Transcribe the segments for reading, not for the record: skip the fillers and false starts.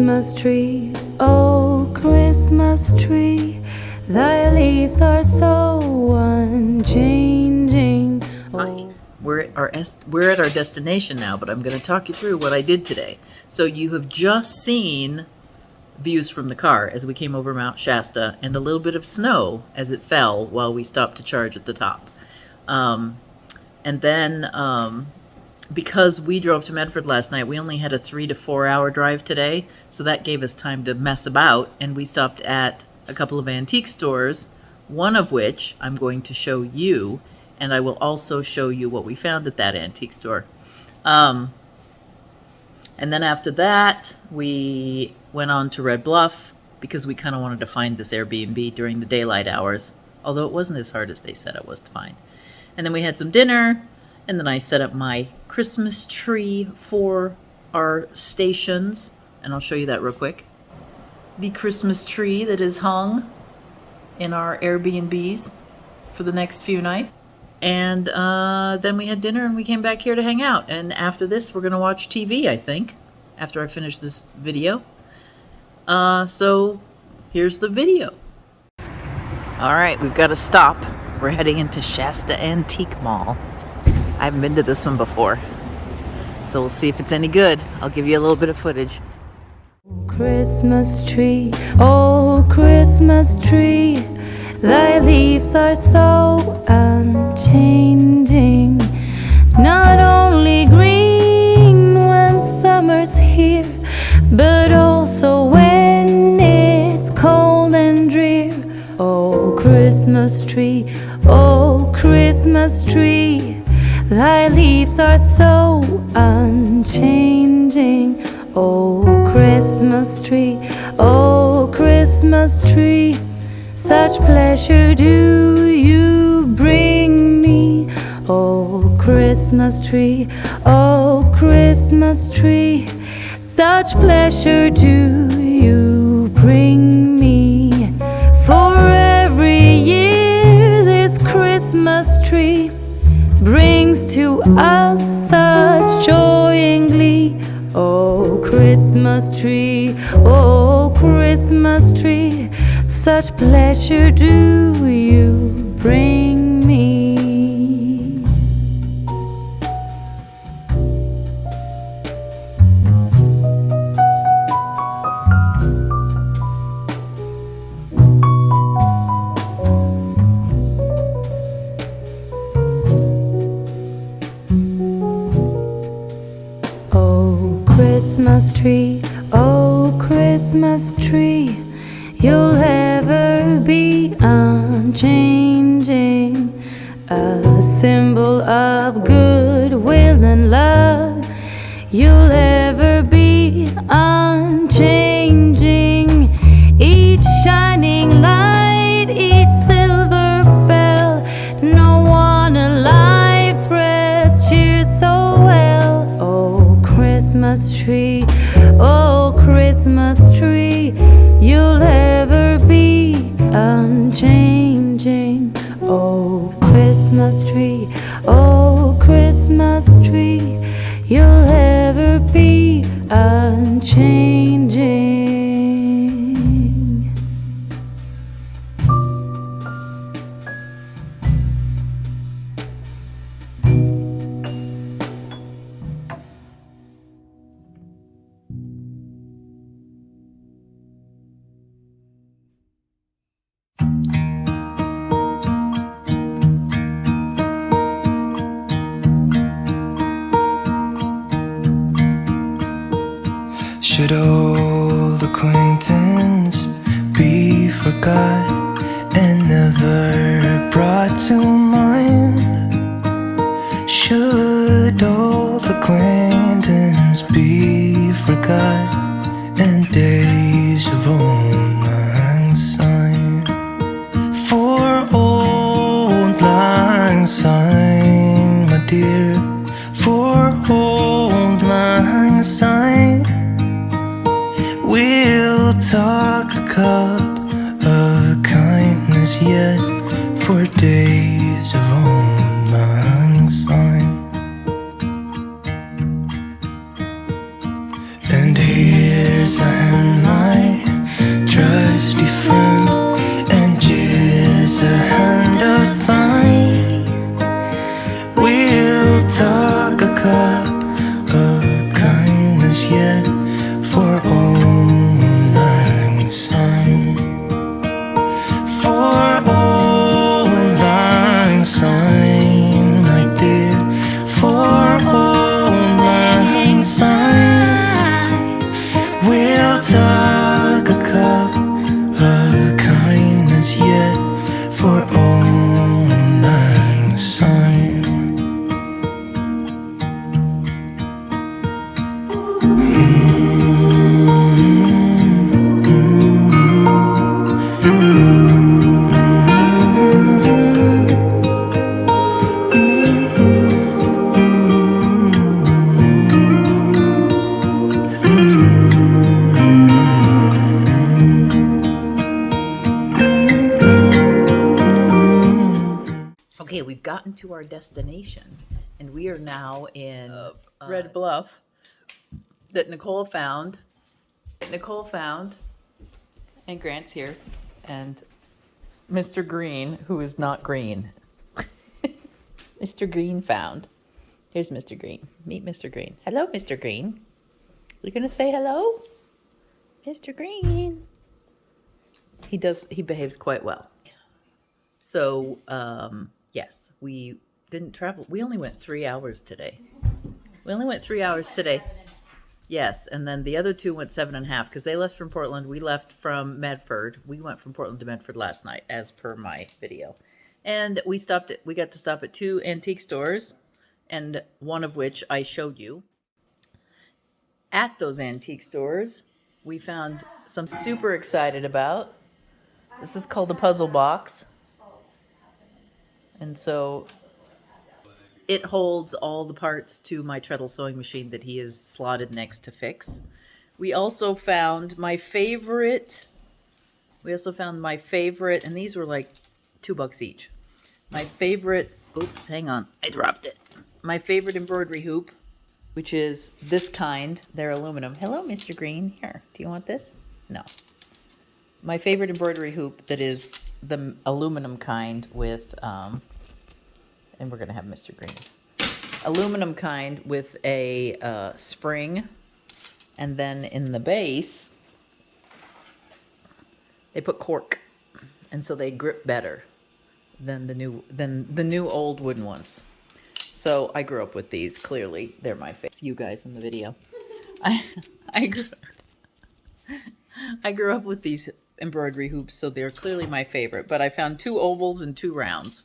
Christmas tree, oh Christmas tree, thy leaves are so unchanging. Hi, we're at our destination now, but I'm going to talk you through what I did today. So you have just seen views from the car as we came over Mount Shasta and a little bit of snow as it fell while we stopped to charge at the top. And then because we drove to Medford last night, we only had a 3 to 4 hour drive today, so that gave us time to mess about, and we stopped at a couple of antique stores, one of which I'm going to show you, and I will also show you what we found at that antique store. And then after that, we went on to Red Bluff because we kind of wanted to find this Airbnb during the daylight hours, although it wasn't as hard as they said it was to find. And then we had some dinner, and then I set up my Christmas tree for our stations, and I'll show you that real quick. The Christmas tree that is hung in our Airbnbs for the next few nights. And then we had dinner and we came back here to hang out. And after this, we're going to watch TV, I think, after I finish this video. So here's the video. All right, we've got to stop. We're heading into Shasta Antique Mall. I haven't been to this one before, so we'll see if it's any good. I'll give you a little bit of footage. Christmas tree, oh Christmas tree, thy leaves are so unchanging. Not only green when summer's here, but also when it's cold and drear. Oh Christmas tree, oh Christmas tree, thy leaves are so unchanging. Oh Christmas tree, oh Christmas tree, such pleasure do you bring me. Oh Christmas tree, oh Christmas tree, such pleasure do you bring me. For every year this Christmas tree brings to us such joy and glee. Oh Christmas tree, oh Christmas tree, such pleasure do you bring me. Christmas tree, oh Christmas tree, you'll ever be unchanging, a symbol of goodwill and love. You'll ever be unchanging, each shining light, each silver bell, no one alive spreads cheer so well. Oh Christmas tree, oh Christmas tree, you'll ever be unchanging. Oh Christmas tree, oh Christmas tree, you'll ever be unchanging. Should old acquaintance be forgot and never brought to mind? Should old acquaintance be forgot and days of old lang syne? For old lang syne, my dear, for old lang syne, we'll talk a cup of kindness yet for days of old lang syne. And here's a hand friend and just a hand of thine. We'll talk a cup of kindness yet for old lang syne. For old lang syne, my dear, for old lang syne. We'll talk a cup of kindness yet for old lang syne. Okay, we've gotten to our destination, and we are now in Red Bluff that Nicole found. And Grant's here, and Mr. Green, who is not green. Mr. Green found. Here's Mr. Green. Meet Mr. Green. Hello, Mr. Green. You gonna say hello? Mr. Green. He behaves quite well. So, yes, we didn't travel. We only went 3 hours today. Yes, and then the other two went 7.5 because they left from Portland. We left from Medford. We went from Portland to Medford last night, as per my video. And we got to stop at 2 antique stores, and one of which I showed you. At those antique stores, we found some super excited about. This is called a puzzle box. And so it holds all the parts to my treadle sewing machine that he is slotted next to fix. We also found my favorite, and these were like $2 each. My favorite, oops, hang on, I dropped it. My favorite embroidery hoop, which is this kind. They're aluminum. Hello, Mr. Green. Here, do you want this? No. My favorite embroidery hoop that is the aluminum kind with, and we're going to have Mr. Green. Aluminum kind with a spring. And then in the base, they put cork. And so they grip better than the new old wooden ones. So I grew up with these. Clearly, they're my favorite. You guys in the video. I grew up with these embroidery hoops, so they're clearly my favorite. But I found 2 ovals and 2 rounds.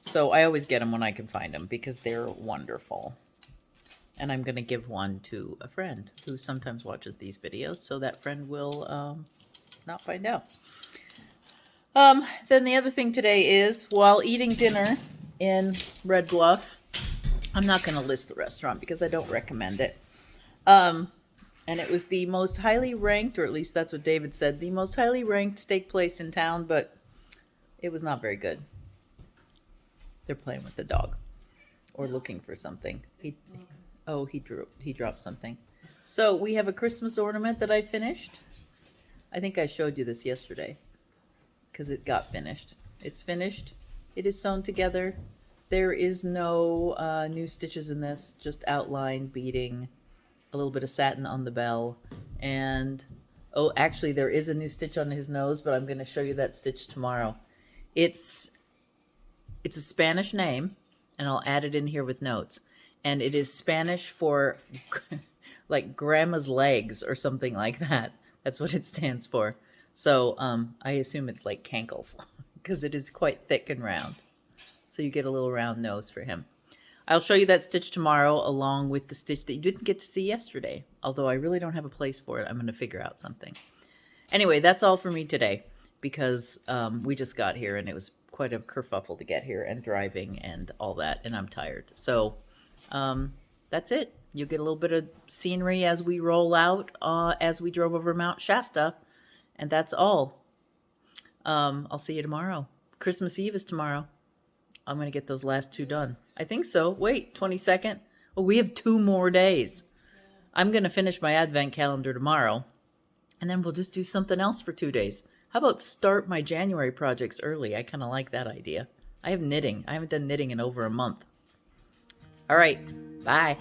So I always get them when I can find them because they're wonderful. And I'm going to give one to a friend who sometimes watches these videos, so that friend will not find out. Then the other thing today is, while eating dinner in Red Bluff, I'm not going to list the restaurant because I don't recommend it. And it was the most highly ranked, or at least that's what David said, the most highly ranked steak place in town, but it was not very good. They're playing with the dog or looking for something. He dropped something. So we have a Christmas ornament that I finished. I think I showed you this yesterday because it got finished. It's finished. It is sewn together. There is no new stitches in this, just outline, beading, a little bit of satin on the bell. And, oh, actually there is a new stitch on his nose, but I'm going to show you that stitch tomorrow. It's a Spanish name, and I'll add it in here with notes. And it is Spanish for like grandma's legs or something like that. That's what it stands for. So I assume it's like cankles because it is quite thick and round. So you get a little round nose for him. I'll show you that stitch tomorrow along with the stitch that you didn't get to see yesterday. Although I really don't have a place for it. I'm going to figure out something. Anyway, that's all for me today because we just got here and it was quite a kerfuffle to get here and driving and all that. And I'm tired. So that's it. You'll get a little bit of scenery as we roll out as we drove over Mount Shasta. And that's all. I'll see you tomorrow. Christmas Eve is tomorrow. I'm going to get those last 2 done. I think so. Wait, 22nd? Oh, we have 2 more days. I'm going to finish my advent calendar tomorrow. And then we'll just do something else for 2 days. How about start my January projects early? I kind of like that idea. I have knitting. I haven't done knitting in over a month. All right. Bye.